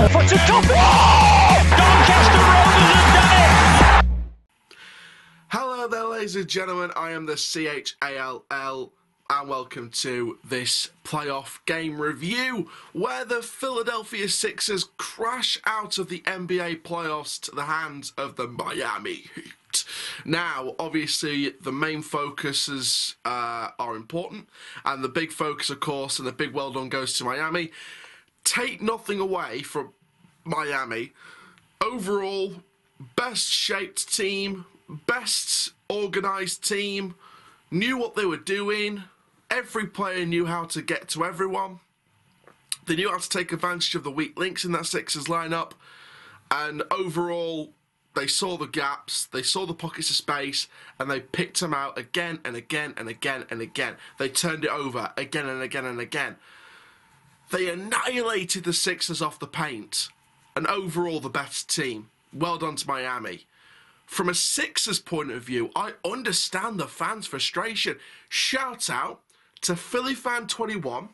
For to top it! Doncaster Rovers have done it! Hello there, ladies and gentlemen. I am the CHALL, and welcome to this playoff game review, where the Philadelphia Sixers crash out of the NBA playoffs to the hands of the Miami Heat. Now, obviously, the main focuses are important, and the big focus, of course, and the big well done goes to Miami. Take nothing away from Miami. Overall, best shaped team, best organised team, knew what they were doing. Every player knew how to get to everyone. They knew how to take advantage of the weak links in that Sixers lineup. And overall, they saw the gaps, they saw the pockets of space, and they picked them out again and again and again and again. They turned it over again and again and again. They annihilated the Sixers off the paint. And overall, the better team. Well done to Miami. From a Sixers point of view, I understand the fans' frustration. Shout out to Philly Fan 21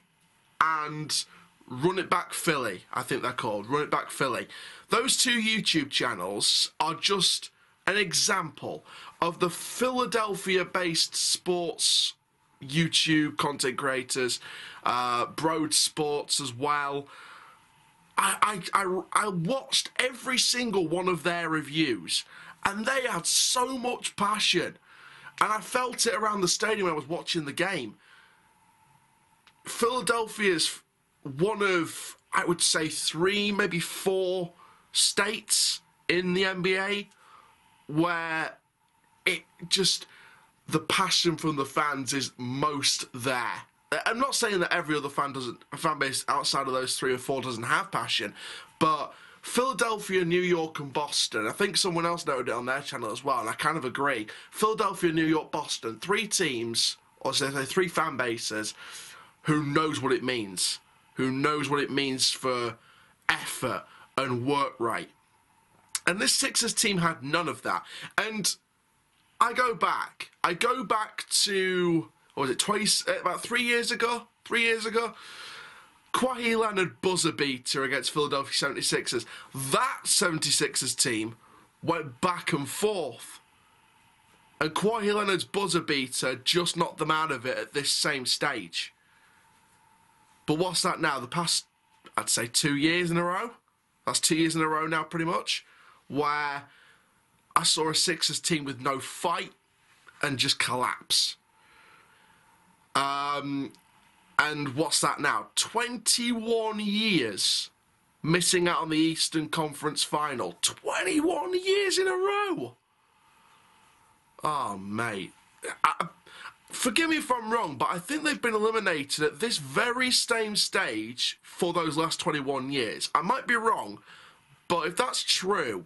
and Run It Back Philly, I think they're called, Run It Back Philly. Those two YouTube channels are just an example of the Philadelphia-based sports YouTube content creators, Broad Sports as well. I watched every single one of their reviews, and they had so much passion, and I felt it around the stadium when I was watching the game. Philadelphia's one of, I would say, 3, maybe 4 states in the NBA where it just, the passion from the fans is most there. I'm not saying that every other fan base outside of those 3 or 4 doesn't have passion, but Philadelphia, New York, and Boston, I think someone else noted it on their channel as well, and I kind of agree. Philadelphia, New York, Boston, 3 teams, or say 3 fan bases, who knows what it means. Who knows what it means for effort and work rate. And this Sixers team had none of that. And I go back to, what was it, about 3 years ago? 3 years ago? Kawhi Leonard buzzer beater against Philadelphia 76ers. That 76ers team went back and forth. And Kawhi Leonard's buzzer beater just knocked them out of it at this same stage. But what's that now? The past, I'd say, 2 years in a row? That's 2 years in a row now, pretty much, where I saw a Sixers team with no fight and just collapse. And what's that now? 21 years missing out on the Eastern Conference Final. 21 years in a row! Oh, mate. Forgive me if I'm wrong, but I think they've been eliminated at this very same stage for those last 21 years. I might be wrong, but if that's true,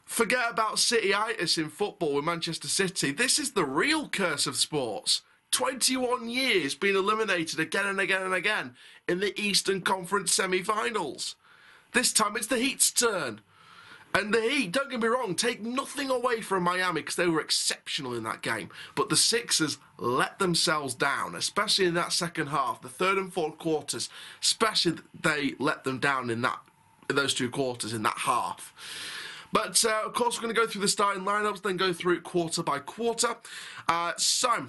forget about City-itis in football with Manchester City. This is the real curse of sports. 21 years being eliminated again and again and again in the Eastern Conference semi-finals. This time it's the Heat's turn. And the Heat, don't get me wrong, take nothing away from Miami because they were exceptional in that game. But the Sixers let themselves down, especially in that second half. The third and fourth quarters, especially they let them down in those 2 quarters, in that half. But, of course, we're going to go through the starting lineups, then go through it quarter by quarter. So,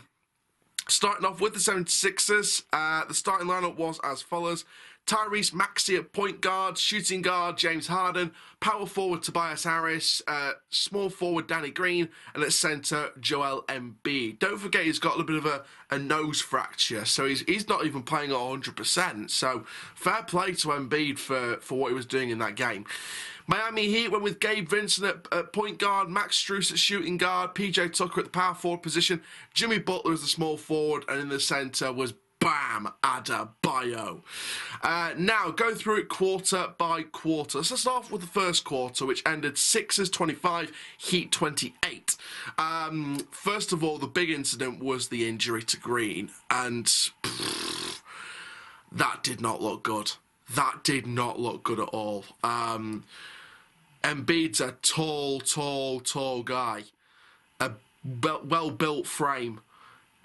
starting off with the 76ers, the starting lineup was as follows. Tyrese Maxey at point guard, shooting guard James Harden, power forward Tobias Harris, small forward Danny Green, and at centre Joel Embiid. Don't forget he's got a little bit of a nose fracture, so he's not even playing at 100%. So fair play to Embiid for what he was doing in that game. Miami Heat went with Gabe Vincent at point guard, Max Strus at shooting guard, PJ Tucker at the power forward position, Jimmy Butler as the small forward, and in the centre was Bam Adebayo. Now, go through it quarter by quarter. So let's start off with the first quarter, which ended Sixers 25, Heat 28. First of all, the big incident was the injury to Green, and that did not look good. That did not look good at all. Embiid's a tall guy. A well-built frame,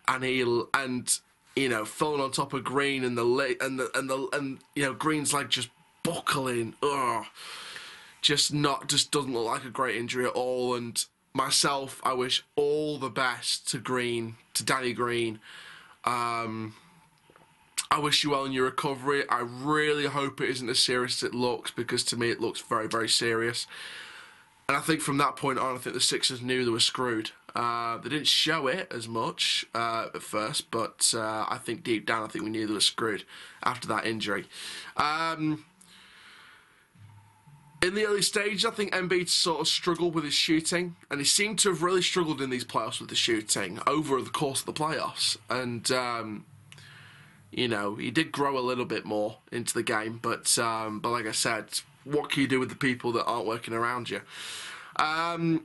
and falling on top of Green and Green's leg just buckling. Ugh. Just doesn't look like a great injury at all. And myself, I wish all the best to Danny Green. I wish you well in your recovery. I really hope it isn't as serious as it looks, because to me it looks very, very serious. And I think from that point on, I think the Sixers knew they were screwed. They didn't show it as much at first, but I think deep down, I think we knew they were screwed after that injury. In the early stage, I think Embiid sort of struggled with his shooting, and he seemed to have really struggled in these playoffs with the shooting over the course of the playoffs. And he did grow a little bit more into the game, but like I said, what can you do with the people that aren't working around you? And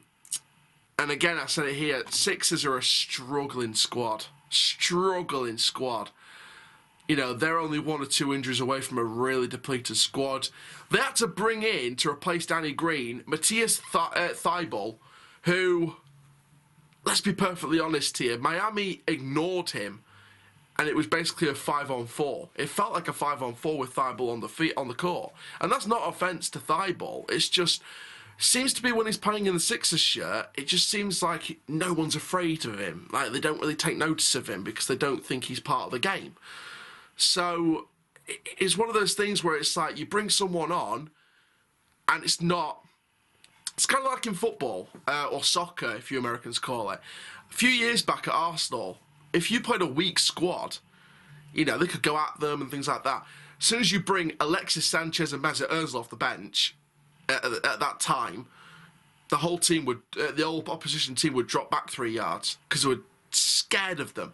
again, I said it here, Sixers are a struggling squad. They're only 1 or 2 injuries away from a really depleted squad. They had to bring in, to replace Danny Green, Matthias Thybulle, who, let's be perfectly honest here, Miami ignored him, and it was basically a 5-on-4. It felt like a 5-on-4 with Thybulle on the court. And that's not offence to Thybulle. It's just, seems to be when he's playing in the Sixers shirt, it just seems like no one's afraid of him. Like, they don't really take notice of him because they don't think he's part of the game. So it's one of those things where it's like you bring someone on and it's not... It's kind of like in football, or soccer, if you Americans call it. A few years back at Arsenal, if you played a weak squad, they could go at them and things like that. As soon as you bring Alexis Sanchez and Mesut Ozil off the bench, at that time, the whole opposition team would drop back 3 yards because they were scared of them.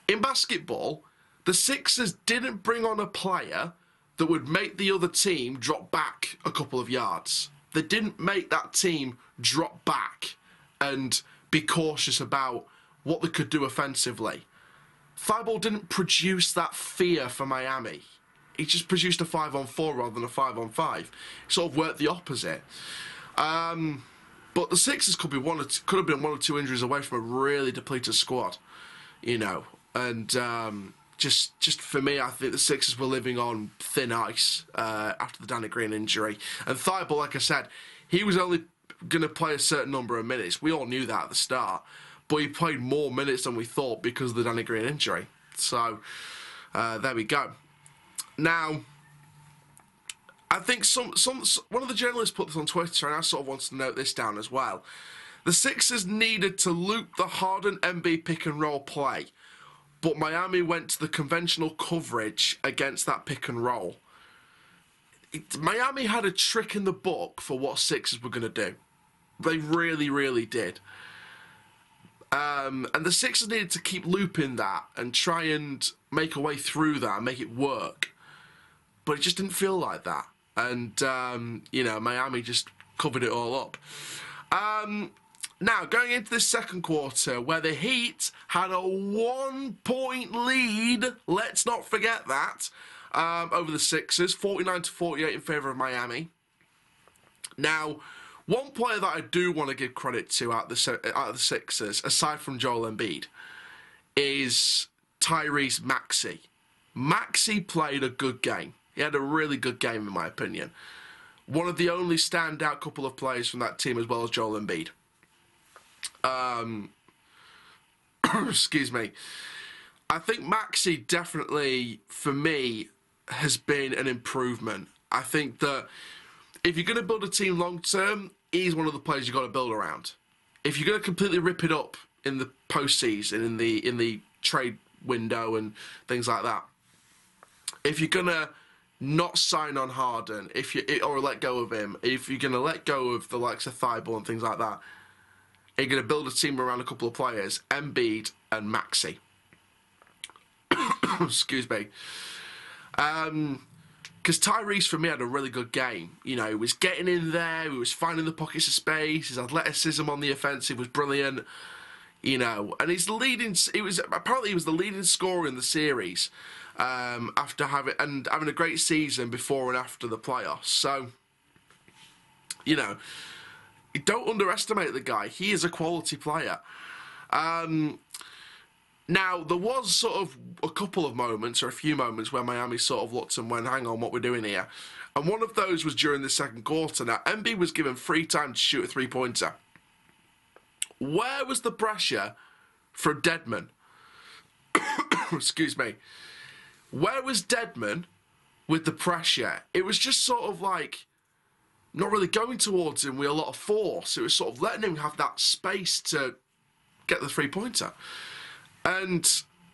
In basketball, the Sixers didn't bring on a player that would make the other team drop back a couple of yards. They didn't make that team drop back and be cautious about what they could do offensively. Thybulle didn't produce that fear for Miami. He just produced a 5-on-4 rather than a 5-on-5. It sort of worked the opposite. But the Sixers could have been 1 or 2 injuries away from a really depleted squad, and just for me, I think the Sixers were living on thin ice after the Danny Green injury. And Thybulle, like I said, he was only going to play a certain number of minutes. We all knew that at the start. But he played more minutes than we thought because of the Danny Green injury. So, there we go. Now, I think one of the journalists put this on Twitter, and I sort of wanted to note this down as well. The Sixers needed to loop the Harden Embiid pick and roll play, but Miami went to the conventional coverage against that pick and roll. Miami had a trick in the book for what Sixers were going to do. They really, really did. And the Sixers needed to keep looping that and try and make a way through that and make it work. But it just didn't feel like that. And, Miami just covered it all up. Now, going into this second quarter, where the Heat had a 1-point lead, let's not forget that, over the Sixers, 49-48 in favour of Miami. Now, one player that I do want to give credit to out of the Sixers, aside from Joel Embiid, is Tyrese Maxey. Maxey played a good game. He had a really good game, in my opinion. One of the only standout couple of players from that team, as well as Joel Embiid. Excuse me. I think Maxey definitely, for me, has been an improvement. I think that if you're going to build a team long term, he's one of the players you've got to build around. If you're going to completely rip it up in the postseason, in the trade window and things like that, if you're going to not sign on Harden, or let go of him, if you're going to let go of the likes of Thybulle and things like that, you're going to build a team around a couple of players, Embiid and Maxey. Excuse me. Because Tyrese, for me, had a really good game. He was getting in there, he was finding the pockets of space, his athleticism on the offensive was brilliant, and he was the leading scorer in the series, after having a great season before and after the playoffs. So, don't underestimate the guy. He is a quality player. Now, there was sort of a couple of moments, or a few moments, where Miami sort of looked and went, hang on, what we're doing here. And one of those was during the second quarter. Now, MB was given free time to shoot a three-pointer. Where was the pressure from Deadman? Excuse me. Where was Deadman with the pressure? It was just sort of like not really going towards him with a lot of force. It was sort of letting him have that space to get the three-pointer. And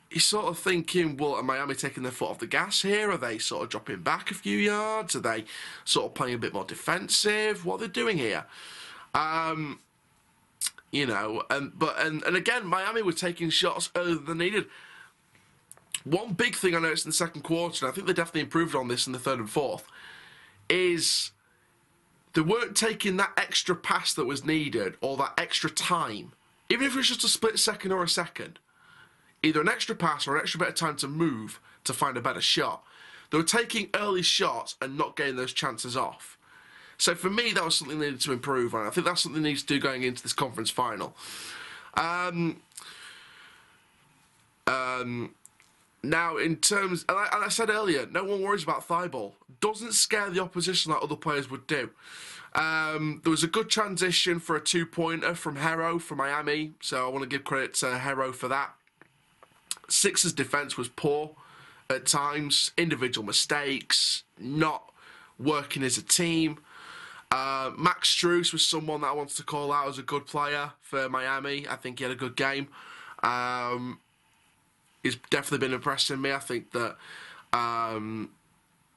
you're sort of thinking, well, are Miami taking their foot off the gas here? Are they sort of dropping back a few yards? Are they sort of playing a bit more defensive? What are they doing here? You know, and again, Miami were taking shots earlier than needed. One big thing I noticed in the second quarter, and I think they definitely improved on this in the third and fourth, is they weren't taking that extra pass that was needed or that extra time. Even if it was just a split second or a second. Either an extra pass or an extra bit of time to move to find a better shot. They were taking early shots and not getting those chances off. So for me, that was something they needed to improve on. I think that's something they need to do going into this conference final. Now, in terms... And I said earlier, no one worries about thigh ball. Doesn't scare the opposition like other players would do. There was a good transition for a two-pointer from Hero for Miami. So I want to give credit to Hero for that. Sixers' defense was poor at times, individual mistakes, not working as a team. Max Strus was someone that I wanted to call out as a good player for Miami. I think he had a good game. He's definitely been impressing me. I think that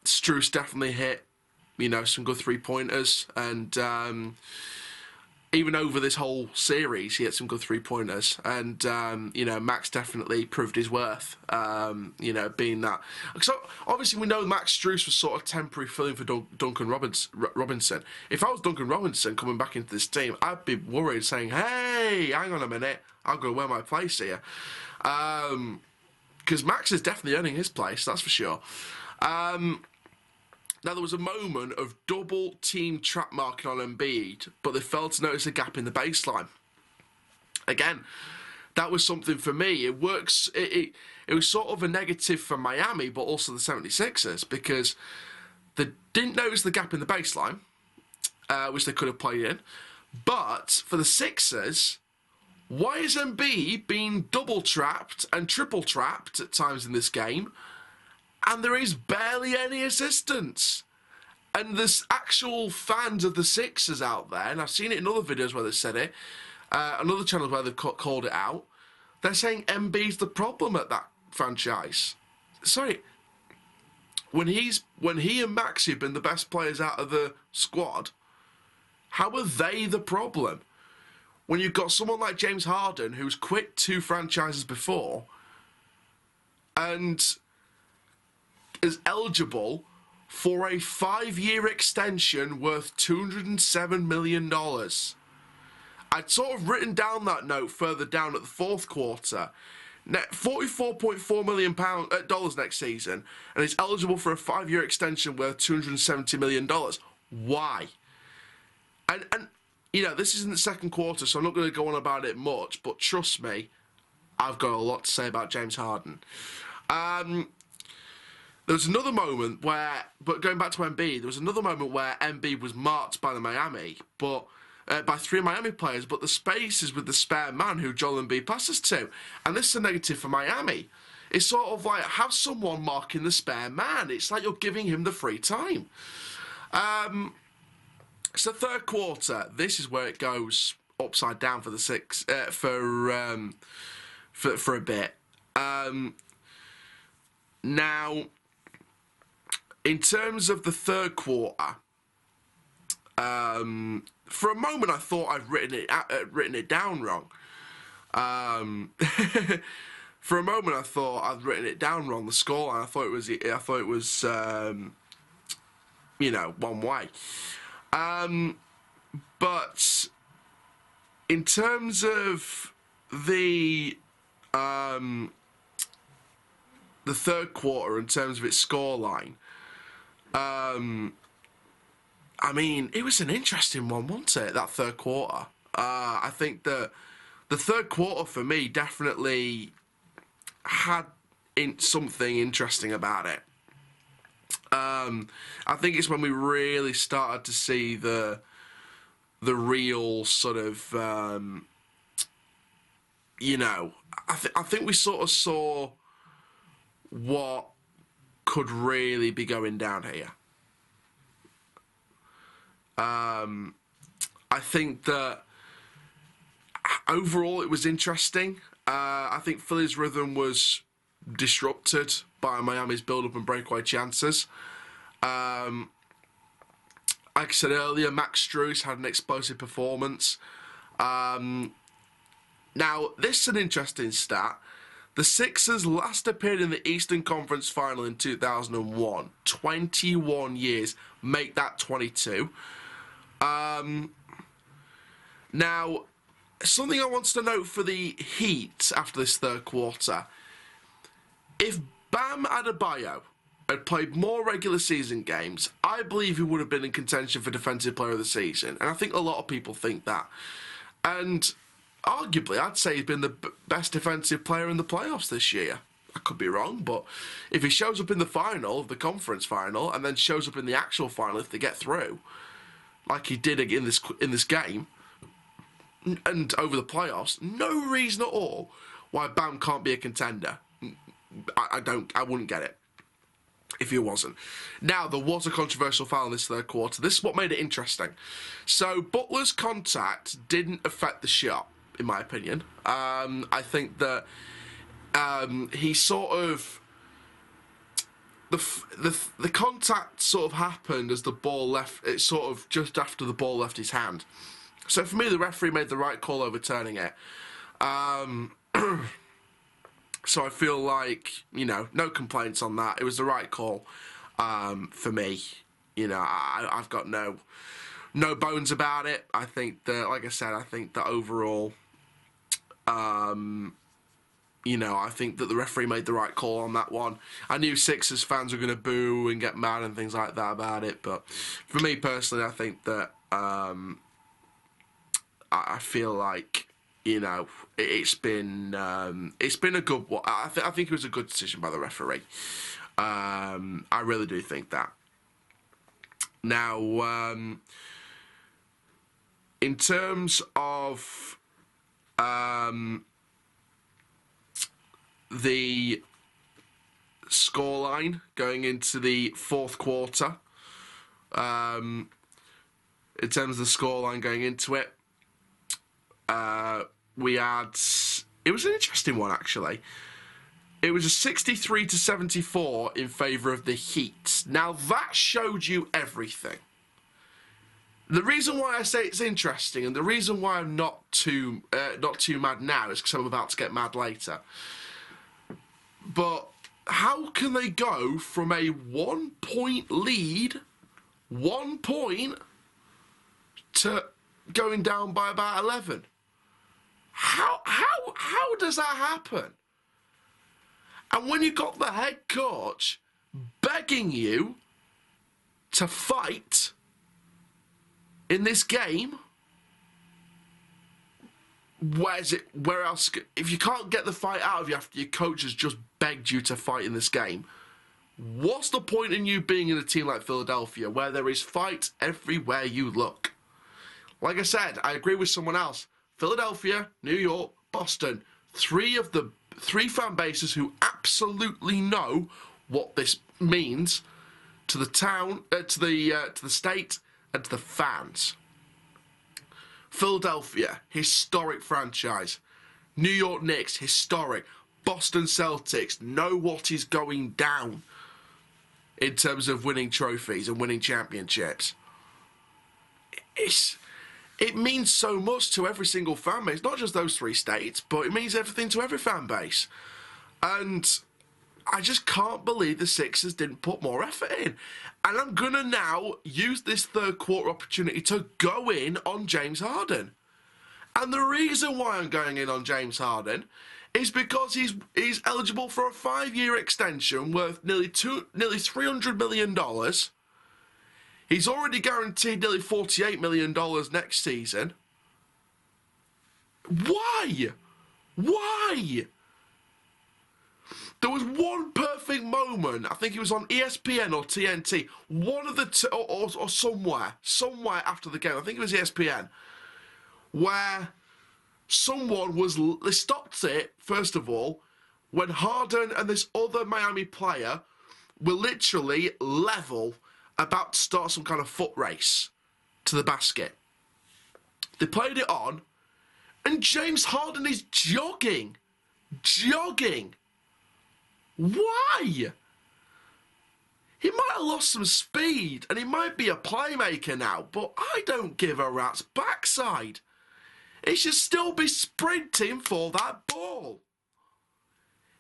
Strus definitely hit, you know, some good three-pointers, and even over this whole series, he had some good three-pointers, and you know, Max definitely proved his worth. You know, being that, so obviously we know Max Strus was sort of temporary filling for Duncan Robinson. If I was Duncan Robinson coming back into this team, I'd be worried, saying, "Hey, hang on a minute, I'm going to wear my place here," because Max is definitely earning his place, that's for sure. Now, there was a moment of double team trap marking on Embiid, but they failed to notice a gap in the baseline. Again, that was something for me. It works. It was sort of a negative for Miami, but also the 76ers, because they didn't notice the gap in the baseline, which they could have played in. But for the Sixers, why is Embiid being double trapped and triple trapped at times in this game? And there is barely any assistance. And there's actual fans of the Sixers out there, and I've seen it in other videos where they've said it, and other channels where they've called it out. They're saying Embiid's the problem at that franchise. Sorry, when he and Maxey have been the best players out of the squad, how are they the problem? When you've got someone like James Harden, who's quit 2 franchises before, and is eligible for a 5-year extension worth $207 million. I'd sort of written down that note further down at the fourth quarter. $44.4 million next season, and is eligible for a 5-year extension worth $270 million. Why? And you know, this isn't the second quarter, so I'm not going to go on about it much, but trust me, I've got a lot to say about James Harden. There was another moment where, but going back to Embiid, there was another moment where Embiid was marked by the Miami, but by 3 Miami players, but the space is with the spare man who Joel Embiid passes to. And this is a negative for Miami. It's sort of like, have someone marking the spare man. It's like you're giving him the free time. So third quarter, this is where it goes upside down for the Six, for a bit. Now, in terms of the third quarter, for a moment I thought I'd written it down wrong. For a moment I thought I'd written it down wrong. The scoreline, I thought it was you know, one way. But in terms of the third quarter, in terms of its scoreline, I mean, it was an interesting one, wasn't it, that third quarter? I think that the third quarter, for me, definitely had something interesting about it. I think it's when we really started to see the real sort of, I think we sort of saw what could really be going down here. I think that overall it was interesting. I think Philly's rhythm was disrupted by Miami's build-up and breakaway chances. Like I said earlier, Max Strus had an explosive performance. Now, this is an interesting stat. The Sixers last appeared in the Eastern Conference Final in 2001. 21 years. Make that 22. Now, something I want to note for the Heat after this third quarter. If Bam Adebayo had played more regular season games, I believe he would have been in contention for Defensive Player of the Season. And I think a lot of people think that. And arguably, I'd say he's been the best defensive player in the playoffs this year. I could be wrong, but if he shows up in the final, the conference final, and then shows up in the actual final if they get through, like he did in this game, and over the playoffs, no reason at all why Bam can't be a contender. I wouldn't get it if he wasn't. Now, there was a controversial foul in this third quarter. This is what made it interesting. So, Butler's contact didn't affect the shot, in my opinion. I think that he sort of... The contact sort of happened as the ball left... It's sort of just after the ball left his hand. So, for me, the referee made the right call overturning it. So I feel like, no complaints on that. It was the right call for me. I've got no bones about it. I think that, like I said, I think that overall, I think that the referee made the right call on that one. I knew Sixers fans were going to boo and get mad and things like that about it. But for me personally, I think that I feel like, it's been a good one. I think it was a good decision by the referee. I really do think that. Now, in terms of the scoreline going into the fourth quarter, in terms of the scoreline going into it, it was an interesting one, actually. It was a 63-74 in favour of the Heat. Now, that showed you everything. The reason why I say it's interesting, and the reason why I'm not too mad now, is because I'm about to get mad later. But how can they go from a 1-point lead, 1 point, to going down by about 11? How does that happen? And when you got the head coach begging you to fight in this game, where else? If you can't get the fight out of you after your coach has just begged you to fight in this game, what's the point in you being in a team like Philadelphia where there is fight everywhere you look? Like I said, I agree with someone else. Philadelphia, New York, Boston, three fan bases who absolutely know what this means to the town, to the state, and to the fans. Philadelphia, historic franchise. New York Knicks, historic. Boston Celtics know what is going down in terms of winning trophies and winning championships. It means so much to every single fan base, not just those three states, but it means everything to every fan base. And I just can't believe the Sixers didn't put more effort in. And I'm going to now use this third quarter opportunity to go in on James Harden. And the reason why I'm going in on James Harden is because he's eligible for a 5-year extension worth nearly $300 million. He's already guaranteed nearly $48 million next season. Why? Why? There was one perfect moment, I think it was on ESPN or TNT, one of the two, or somewhere after the game, I think it was ESPN, where someone they stopped it, first of all, when Harden and this other Miami player were literally level, about to start some kind of foot race to the basket. They played it on, and James Harden is jogging. Why? He might have lost some speed, and he might be a playmaker now, but I don't give a rat's backside. He should still be sprinting for that ball.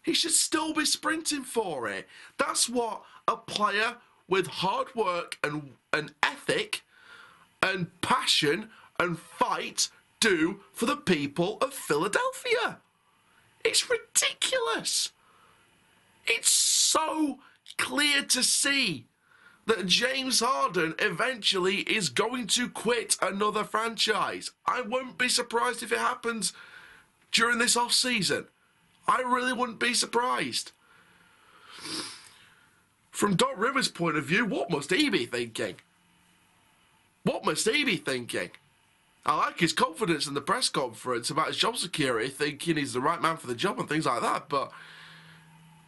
He should still be sprinting for it. That's what a player with hard work and ethic and passion and fight do for the people of Philadelphia. It's ridiculous. It's so clear to see that James Harden eventually is going to quit another franchise. I wouldn't be surprised if it happens during this off-season. I really wouldn't be surprised. From Doc Rivers' point of view, what must he be thinking? What must he be thinking? I like his confidence in the press conference about his job security, thinking he's the right man for the job and things like that, but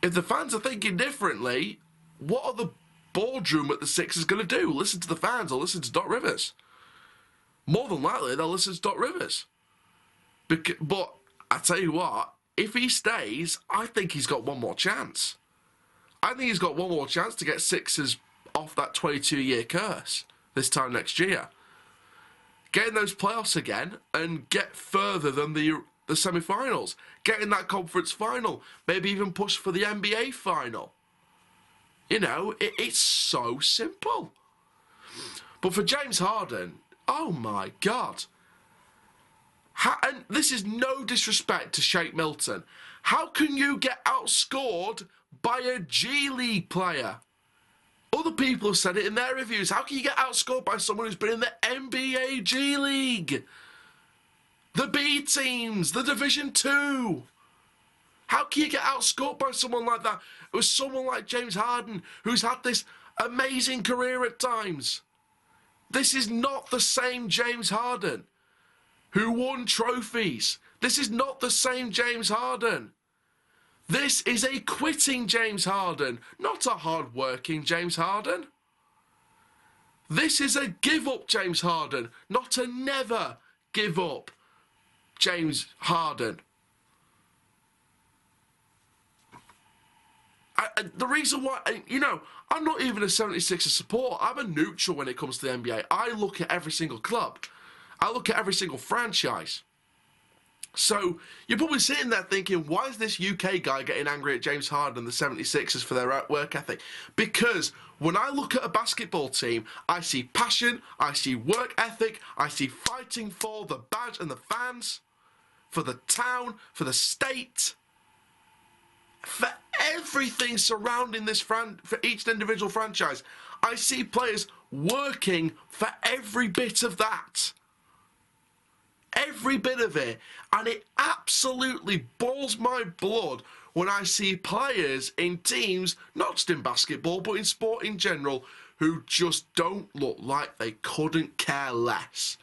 if the fans are thinking differently, what are the boardroom at the Sixers going to do? Listen to the fans or listen to Doc Rivers? More than likely, they'll listen to Doc Rivers. But I tell you what, if he stays, I think he's got one more chance. I think he's got one more chance to get Sixers off that 22-year curse this time next year. Get in those playoffs again and get further than the semi-finals. Get in that conference final. Maybe even push for the NBA final. You know, it's so simple. But for James Harden, oh my God. And this is no disrespect to Shake Milton. How can you get outscored by a G League player? Other people have said it in their reviews. How can you get outscored by someone who's been in the NBA G League? The B teams, the Division 2. How can you get outscored by someone like that? It was someone like James Harden who's had this amazing career at times. This is not the same James Harden who won trophies. This is not the same James Harden. This is a quitting James Harden, not a hard-working James Harden. This is a give-up James Harden, not a never give up James Harden. The reason why, you know, I'm not even a 76ers supporter. I'm a neutral when it comes to the NBA. I look at every single club. I look at every single franchise. So you're probably sitting there thinking, why is this UK guy getting angry at James Harden and the 76ers for their work ethic? Because when I look at a basketball team, I see passion, I see work ethic, I see fighting for the badge and the fans, for the town, for the state, for everything surrounding this for each individual franchise. I see players working for every bit of that. Every bit of it. And it absolutely boils my blood when I see players in teams, not just in basketball, but in sport in general, who just don't look like they couldn't care less.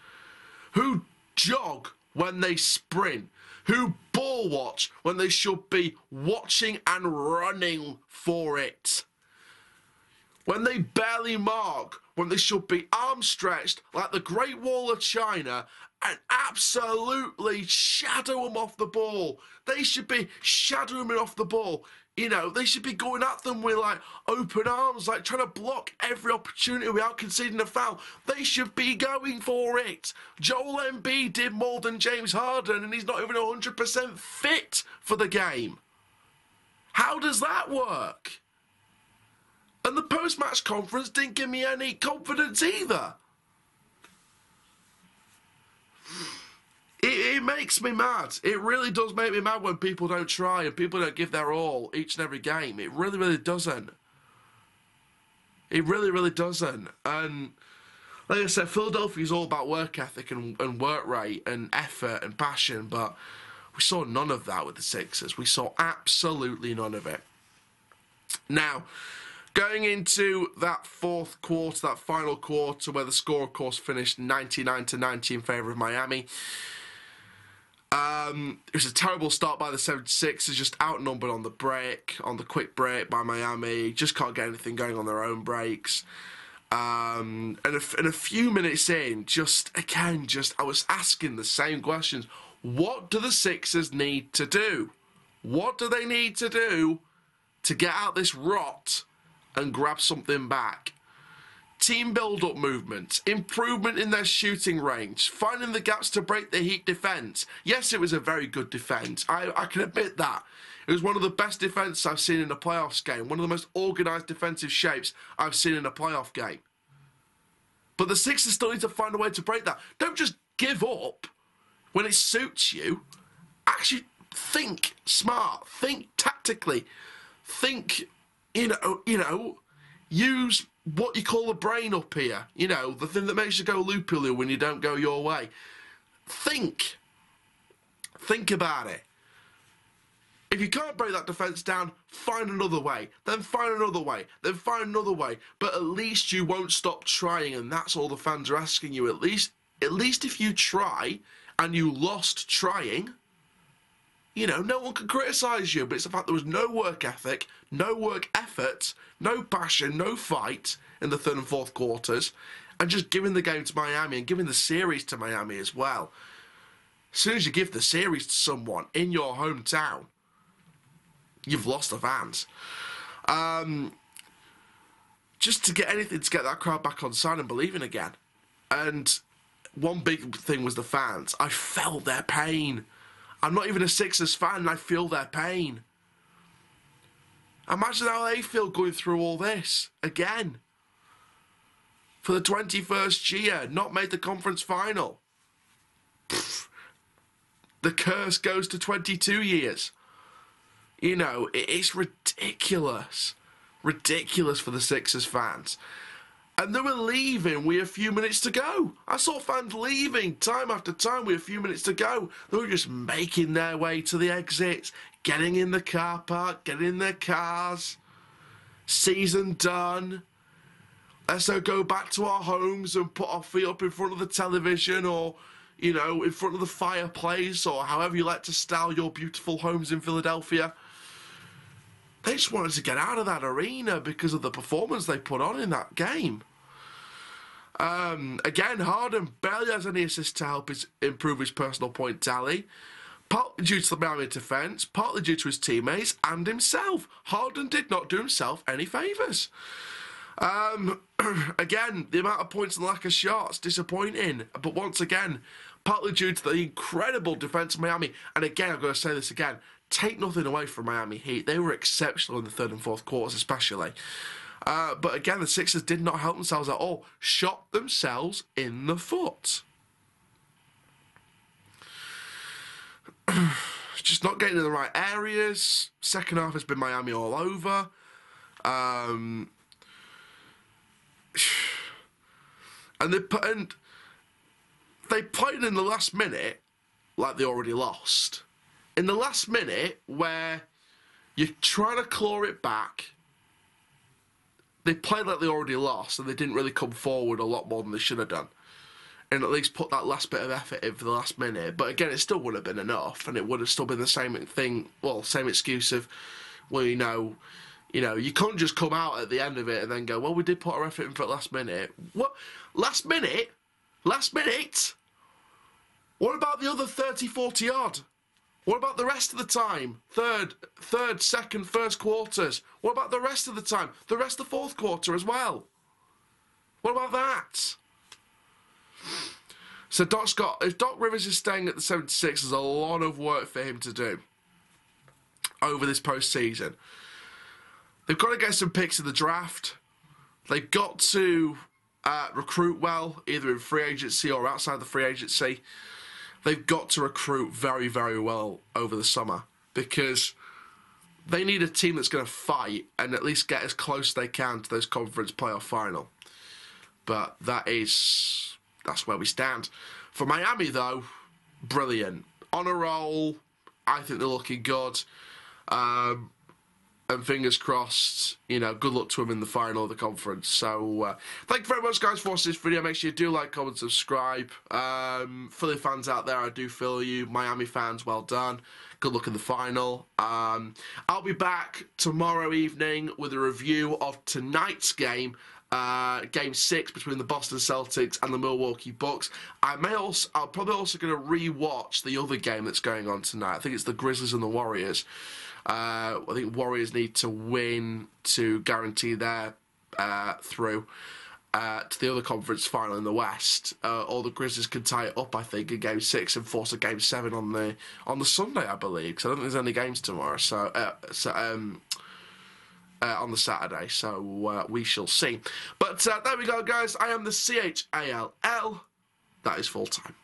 Who jog when they sprint. Who ball watch when they should be watching and running for it. When they barely mark, when they should be arms stretched like the Great Wall of China and absolutely shadow them off the ball. They should be shadowing them off the ball. You know, they should be going at them with, like, open arms, like, trying to block every opportunity without conceding a foul. They should be going for it. Joel Embiid did more than James Harden, and he's not even 100% fit for the game. How does that work? And the post-match conference didn't give me any confidence either. It makes me mad. It really does make me mad when people don't try and people don't give their all each and every game. It really, really doesn't. It really, really doesn't. And Like I said, Philadelphia's all about work ethic and work rate and effort and passion, but we saw none of that with the Sixers. We saw absolutely none of it. Now, going into that fourth quarter, that final quarter, where the score, of course, finished 99-90 in favour of Miami. It was a terrible start by the 76ers, just outnumbered on the quick break by Miami. Just can't get anything going on their own breaks. And a few minutes in, I was asking the same questions. What do the Sixers need to do? What do they need to do to get out this rot and grab something back? Team build-up movements, improvement in their shooting range, finding the gaps to break the Heat defence. Yes, it was a very good defence. I can admit that. It was one of the best defences I've seen in a playoffs game. One of the most organised defensive shapes I've seen in a playoff game. But the Sixers still need to find a way to break that. Don't just give up when it suits you. Actually think smart. Think tactically. Think, use what you call the brain up here. The thing that makes you go loopy-loo when you don't go your way. Think about it. If you can't break that defence down, find another way. Then find another way. Then find another way. But at least you won't stop trying, and that's all the fans are asking you. At least if you try and you lost trying, no one can criticise you. But it's the fact there was no work ethic, no work effort, no passion, no fight in the third and fourth quarters, and just giving the game to Miami and giving the series to Miami as well. As soon as you give the series to someone in your hometown, you've lost the fans. Just to get anything to get that crowd back on side and believing again. And one big thing was the fans. I felt their pain. I'm not even a Sixers fan and I feel their pain. Imagine how they feel going through all this again. For the 21st year, not made the conference final. The curse goes to 22 years. It's ridiculous. Ridiculous for the Sixers fans. And they were leaving with a few minutes to go. I saw fans leaving time after time with a few minutes to go. They were just making their way to the exits, getting in the car park, getting in their cars. Season done. Let's go back to our homes and put our feet up in front of the television or, in front of the fireplace or however you like to style your beautiful homes in Philadelphia. They just wanted to get out of that arena because of the performance they put on in that game. Again, Harden barely has any assists to help improve his personal point tally. Partly due to the Miami defence, partly due to his teammates and himself. Harden did not do himself any favours. Again, the amount of points and lack of shots, disappointing. But once again, partly due to the incredible defence of Miami. And again, I'm going to say this again. Take nothing away from Miami Heat. They were exceptional in the third and fourth quarters especially. But again, the Sixers did not help themselves at all. Shot themselves in the foot. Just not getting in the right areas. Second half has been Miami all over. And they played in the last minute like they already lost. In the last minute, where you're trying to claw it back, they played like they already lost, and they didn't really come forward a lot more than they should have done. And at least put that last bit of effort in for the last minute. But again, it still wouldn't have been enough, and it would have still been the same thing, same excuse of, you can't just come out at the end of it and then go, well, we did put our effort in for the last minute. What? Last minute? Last minute? What about the other 30, 40 odd? What about the rest of the time? Third, second, first quarters. What about the rest of the time? The rest of the fourth quarter as well. What about that? So if Doc Rivers is staying at the 76, there's a lot of work for him to do over this postseason. They've got to get some picks in the draft. They've got to recruit well, either in free agency or outside the free agency. They've got to recruit very, very well over the summer because they need a team that's going to fight and at least get as close as they can to those conference playoff final. But that's where we stand. For Miami, though, brilliant. On a roll. I think they're looking good. And fingers crossed, you know, good luck to them in the final of the conference. So, thank you very much, guys, for watching this video. Make sure you do like, comment, subscribe. Philly fans out there, I do feel you. Miami fans, well done. Good luck in the final. I'll be back tomorrow evening with a review of tonight's game. Game 6 between the Boston Celtics and the Milwaukee Bucks. I'm probably also going to re-watch the other game that's going on tonight. I think it's the Grizzlies and the Warriors. I think Warriors need to win to guarantee their through to the other conference final in the West. Or the Grizzlies can tie it up, I think, in Game 6 and force a Game 7 on the Sunday, I believe. Because I don't think there's any games tomorrow. So on the Saturday. So we shall see. But there we go, guys. I am the CHALL. That is full time.